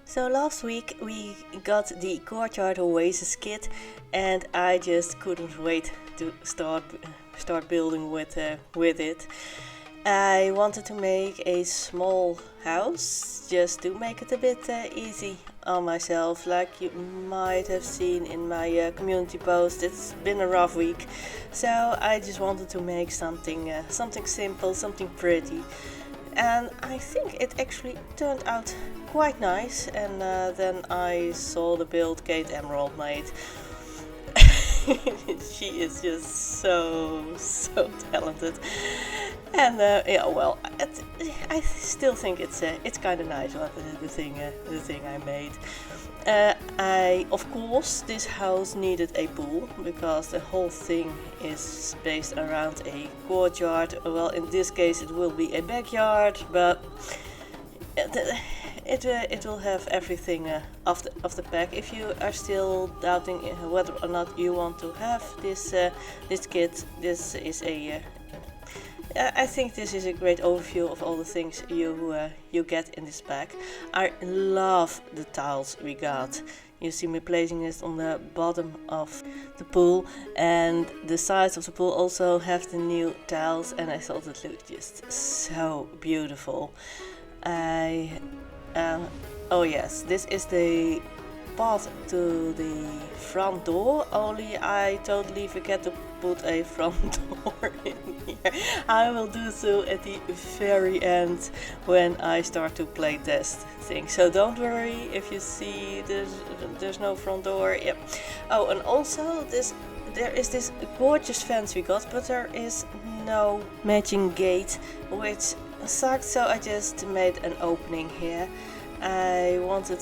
So last week we got the Courtyard Oasis kit, and I just couldn't wait to start building with it. I wanted to make a small house just to make it a bit easy on myself. Like you might have seen in my community post, it's been a rough week, so I just wanted to make something simple, something pretty. And I think it actually turned out quite nice. And then I saw the build Kate Emerald made. She is just so talented. And I still think it's kind of nice what the thing I made. Of course, this house needed a pool because the whole thing is based around a courtyard. Well, in this case, it will be a backyard, but it will have everything of the pack. If you are still doubting whether or not you want to have this kit, this is I think this is a great overview of all the things you get in this pack. I love the tiles we got. You see me placing it on the bottom of the pool, and the sides of the pool also have the new tiles, and I thought it looked just so beautiful. Oh yes, this is the path to the front door, only I totally forget to put a front door in here. I will do so at the very end when I start to play test things, so don't worry if you see there's no front door. Yep. Oh, and also there is this gorgeous fence we got, but there is no matching gate, which sucked, so I just made an opening here. I wanted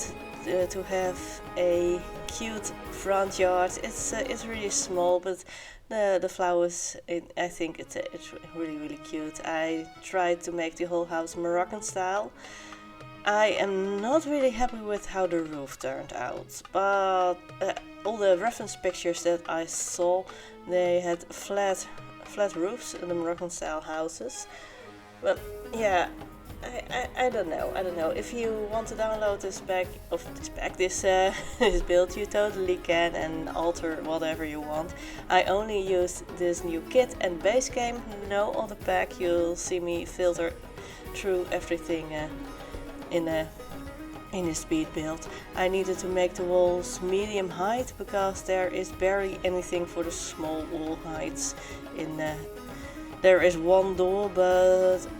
to have a cute front yard. It's really small, but the flowers, I think it's really cute. I tried to make the whole house Moroccan style. I am not really happy with how the roof turned out, but all the reference pictures that I saw, they had flat roofs in the Moroccan style houses. But yeah, I don't know. If you want to download this this build, you totally can and alter whatever you want. I only used this new kit and base game, no other pack. You'll see me filter through everything in a speed build. I needed to make the walls medium height because there is barely anything for the small wall heights in there is one door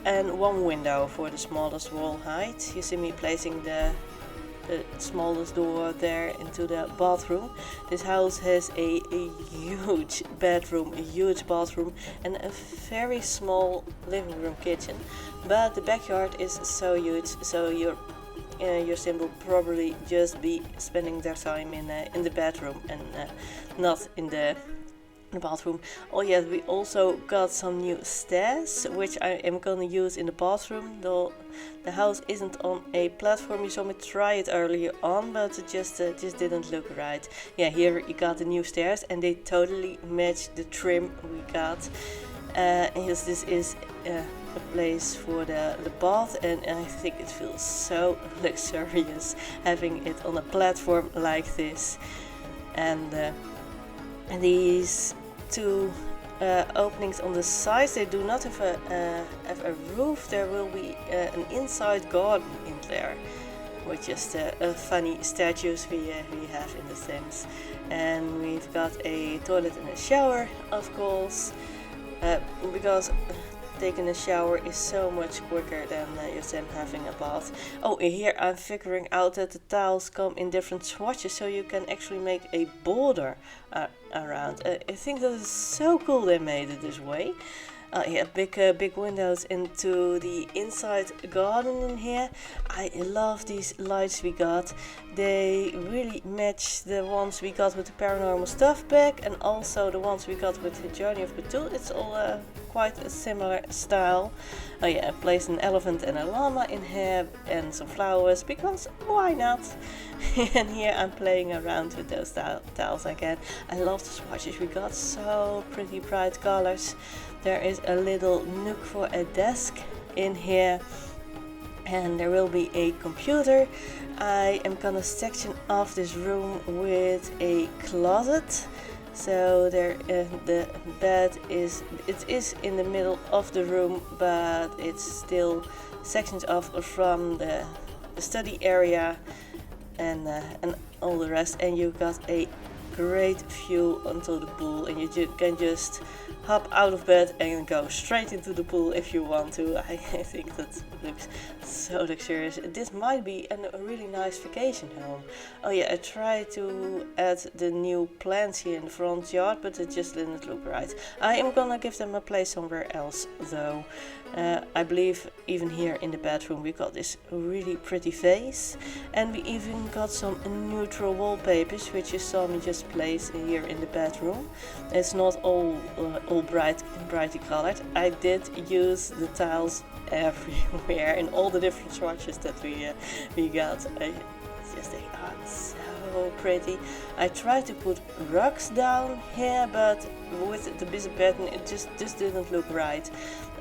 and one window for the smallest wall height. You see me placing the smallest door there into the bathroom. This house has a huge bedroom, a huge bathroom, and a very small living room kitchen. But the backyard is so huge, so your sim will probably just be spending their time in the bedroom and not in the bathroom. Oh yes, we also got some new stairs, which I am gonna use in the bathroom. Though the house isn't on a platform. You saw me try it earlier on, but it just didn't look right. Yeah, here you got the new stairs, and they totally match the trim we got. Yes, this is a place for the bath, and I think it feels so luxurious having it on a platform like this. And these two openings on the sides, they do not have a roof. There will be an inside garden in there, with just funny statues we have in The Sims. And we've got a toilet and a shower, of course, because taking a shower is so much quicker than your sim having a bath. Oh, here I'm figuring out that the tiles come in different swatches, so you can actually make a border around. I think that is so cool they made it this way. Yeah, big windows into the inside garden in here. I love these lights we got. They really match the ones we got with the Paranormal Stuff pack, and also the ones we got with the Journey of Batul. It's all quite a similar style. Oh yeah, I placed an elephant and a llama in here and some flowers, because why not? And here I'm playing around with those tiles again. I love the swatches we got, so pretty bright colors. There is a little nook for a desk in here. and there will be a computer. I am gonna section off this room with a closet. So there, the bed is in the middle of the room, but it's still sectioned off from the study area and all the rest. And you've got a great view onto the pool, and you can just hop out of bed and go straight into the pool if you want to. I think that looks so luxurious. This might be a really nice vacation home. Oh yeah, I tried to add the new plants here in the front yard, but it just didn't look right. I am gonna give them a place somewhere else though. I believe even here in the bedroom we got this really pretty vase, and we even got some neutral wallpapers, which you saw me just place here in the bedroom. It's not all brightly colored. I did use the tiles everywhere in all the different swatches that we got. They are so pretty. I tried to put rugs down here, but with the busy pattern it just didn't look right.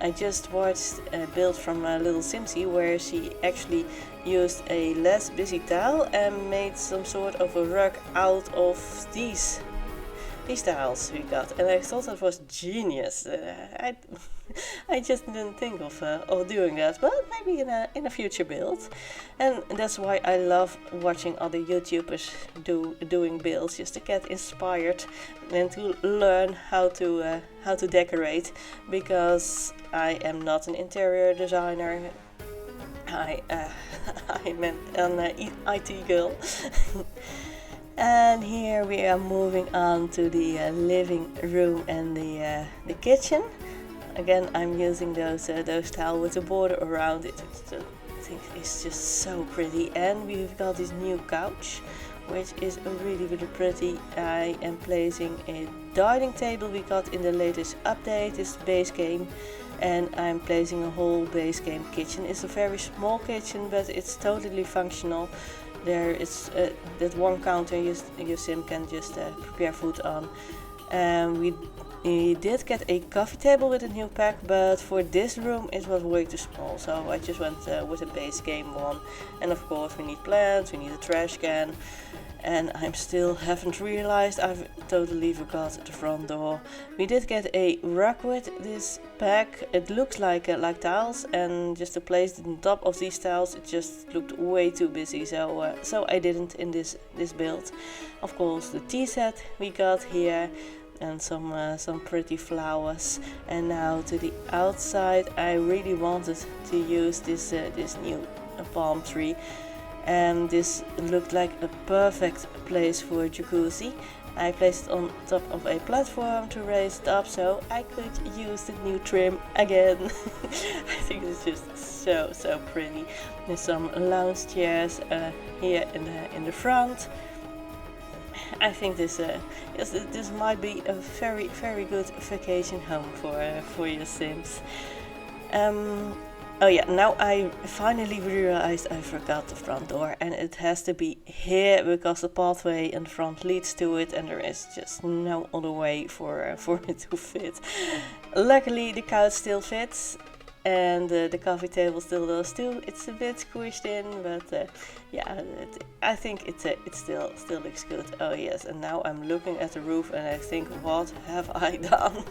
I just watched a build from a little Simsy where she actually used a less busy tile and made some sort of a rug out of these tiles we got, and I thought that was genius. I just didn't think of doing that, but maybe in a future build. And that's why I love watching other YouTubers doing builds, just to get inspired and to learn how to decorate, because I am not an interior designer. I'm an IT girl. And here we are moving on to the living room and the kitchen. Again, I'm using those tiles with the border around it. I think it's just so pretty. And we've got this new couch, which is really pretty. I am placing a dining table we got in the latest update, this base game, and I'm placing a whole base game kitchen. It's a very small kitchen, but it's totally functional. There is that one counter your sim can just prepare food on. We did get a coffee table with a new pack, but for this room it was way too small, so I just went with a base game one. And of course we need plants, we need a trash can, and I still haven't realized I've totally forgot the front door. We did get a rug with this pack. It looks like tiles, and just to place it on top of these tiles it just looked way too busy, so I didn't in this build. Of course the tea set we got here, and some pretty flowers. And now to the outside, I really wanted to use this new palm tree, and this looked like a perfect place for a jacuzzi. I placed it on top of a platform to raise it up so I could use the new trim again. I think it's just so pretty. There's some lounge chairs here in the front. I think this might be a very good vacation home for your Sims. Oh yeah, now I finally realized I forgot the front door, and it has to be here because the pathway in front leads to it, and there is just no other way for it to fit. Luckily the couch still fits, and the coffee table still does too. It's a bit squished in, but yeah, I think it still looks good. Oh yes, and now I'm looking at the roof and I think, what have I done?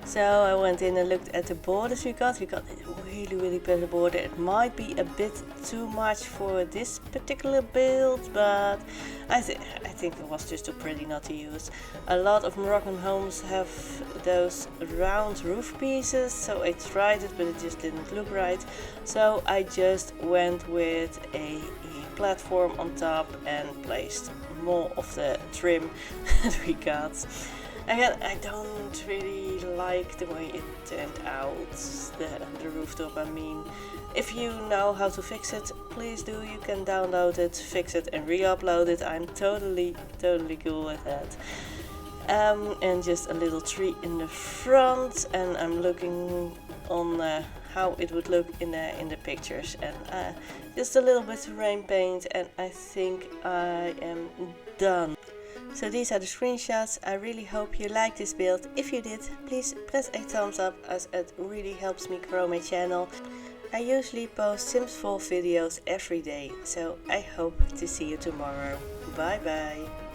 So I went in and looked at the borders we got. We got a really pretty border. It might be a bit too much for this particular build, but I think it was just too pretty not to use. A lot of Moroccan homes have those round roof pieces, so I tried it, but it just didn't look right. So I just went with a platform on top and placed more of the trim that we got. Again, I don't really like the way it turned out, the rooftop. I mean, if you know how to fix it, please do. You can download it, fix it and re-upload it. I'm totally cool with that. And just a little tree in the front, and I'm looking on how it would look in the pictures, and just a little bit of rain paint, and I think I am done. So these are the screenshots. I really hope you liked this build. If you did, please press a thumbs up, as it really helps me grow my channel. I usually post Sims 4 videos every day, so I hope to see you tomorrow. Bye bye!